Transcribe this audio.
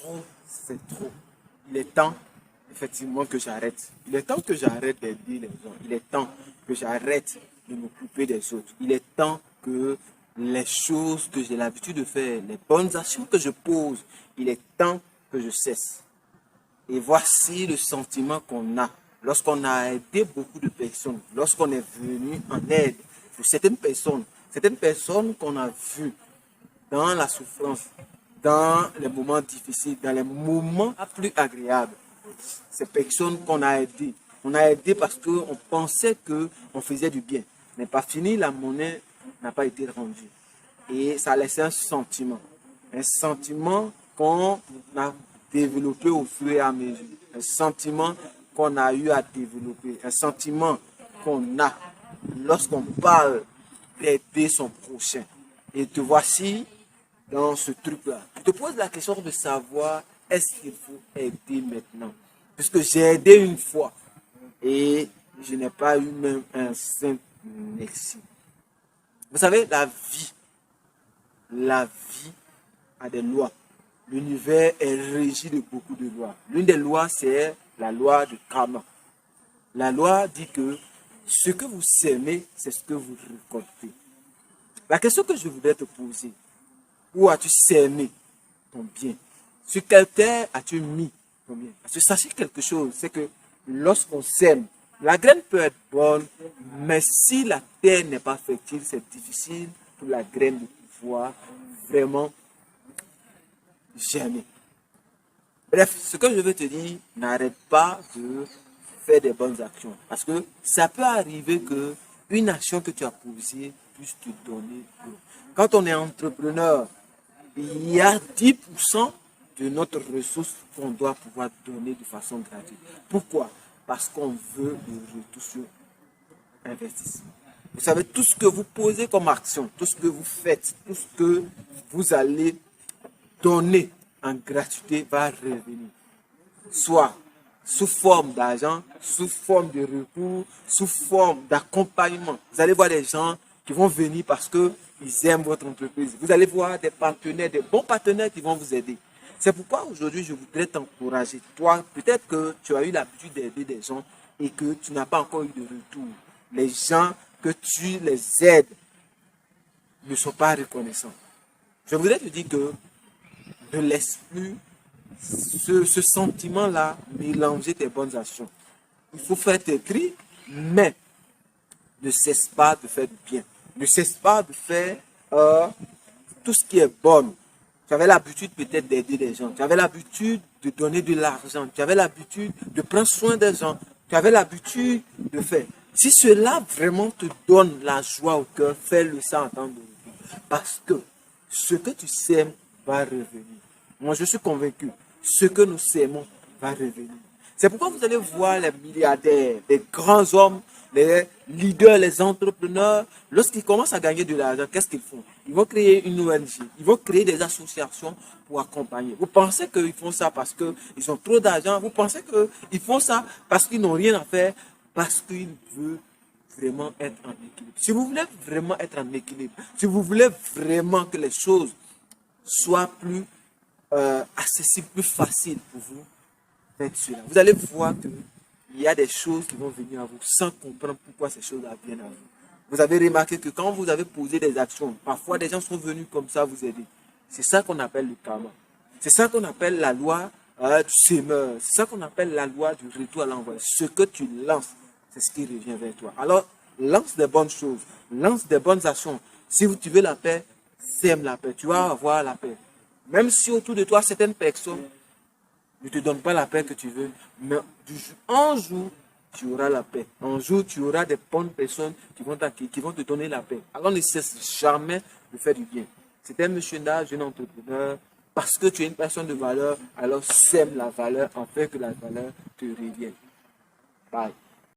trop, c'est trop. Il est temps, effectivement, que j'arrête. Il est temps que j'arrête d'aider les gens. Il est temps que j'arrête de m'occuper des autres. Il est temps que les choses que j'ai l'habitude de faire, les bonnes actions que je pose, il est temps que je cesse. Et voici le sentiment qu'on a lorsqu'on a aidé beaucoup de personnes, lorsqu'on est venu en aide pour certaines personnes qu'on a vues dans la souffrance, dans les moments difficiles, dans les moments plus agréables. Ces personnes qu'on a aidées. On a aidé parce qu'on pensait qu'on faisait du bien. Mais pas fini, la monnaie n'a pas été rendue. Et ça a laissé un sentiment qu'on a développé au fur et à mesure, un sentiment qu'on a eu à développer, un sentiment qu'on a lorsqu'on parle d'aider son prochain. Et te voici dans ce truc-là. Je te pose la question de savoir est-ce qu'il faut aider maintenant? Puisque j'ai aidé une fois et je n'ai pas eu même un simple merci. Vous savez, la vie a des lois. L'univers est régi de beaucoup de lois. L'une des lois, c'est la loi du karma. La loi dit que ce que vous sèmez, c'est ce que vous récoltez. La question que je voudrais te poser, où as-tu sémé ton bien? Sur quelle terre as-tu mis ton bien? Parce que sachez quelque chose, c'est que lorsqu'on sème, la graine peut être bonne, mais si la terre n'est pas fertile, c'est difficile pour la graine de pouvoir vraiment germer. Bref, ce que je veux te dire, n'arrête pas de faire des bonnes actions. Parce que ça peut arriver que une action que tu as posée puisse te donner. Quand on est entrepreneur, il y a 10% de notre ressource qu'on doit pouvoir donner de façon gratuite. Pourquoi? Parce qu'on veut le retour sur investissement. Vous savez, tout ce que vous posez comme action, tout ce que vous faites, tout ce que vous allez donner en gratuité va revenir. Soit sous forme d'argent, sous forme de recours, sous forme d'accompagnement. Vous allez voir des gens qui vont venir parce qu'ils aiment votre entreprise. Vous allez voir des partenaires, des bons partenaires qui vont vous aider. C'est pourquoi aujourd'hui, je voudrais t'encourager. Toi, peut-être que tu as eu l'habitude d'aider des gens et que tu n'as pas encore eu de retour. Les gens que tu les aides ne sont pas reconnaissants. Je voudrais te dire que ne laisse plus ce sentiment-là mélanger tes bonnes actions. Il faut faire tes tri, mais ne cesse pas de faire du bien. Ne cesse pas de faire tout ce qui est bon. Tu avais l'habitude peut-être d'aider les gens. Tu avais l'habitude de donner de l'argent. Tu avais l'habitude de prendre soin des gens. Tu avais l'habitude de faire. Si cela vraiment te donne la joie au cœur, fais-le ça en temps de repos. Parce que ce que tu sèmes va revenir. Moi, je suis convaincu. Ce que nous sèmons va revenir. C'est pourquoi vous allez voir les milliardaires, les grands hommes, les leaders, les entrepreneurs, lorsqu'ils commencent à gagner de l'argent, qu'est-ce qu'ils font? Ils vont créer une ONG, ils vont créer des associations pour accompagner. Vous pensez qu'ils font ça parce qu'ils ont trop d'argent? Vous pensez qu'ils font ça parce qu'ils n'ont rien à faire? Parce qu'ils veulent vraiment être en équilibre. Si vous voulez vraiment être en équilibre, si vous voulez vraiment que les choses soient plus accessibles, plus faciles pour vous, faites cela. Vous allez voir qu'il y a des choses qui vont venir à vous sans comprendre pourquoi ces choses-là viennent à vous. Vous avez remarqué que quand vous avez posé des actions, parfois des gens sont venus comme ça vous aider. C'est ça qu'on appelle le karma. C'est ça qu'on appelle la loi du semeur. C'est ça qu'on appelle la loi du retour à l'envoi. Ce que tu lances, c'est ce qui revient vers toi. Alors, lance des bonnes choses, lance des bonnes actions. Si tu veux la paix, sème la paix. Tu vas avoir la paix. Même si autour de toi, certaines personnes ne te donnent pas la paix que tu veux, mais un jour, tu auras la paix. Un jour, tu auras des bonnes personnes qui vont te donner la paix. Alors, ne cesse jamais de faire du bien. C'était M. Nda, jeune entrepreneur. Parce que tu es une personne de valeur, alors sème la valeur afin que la valeur te revienne. Bye.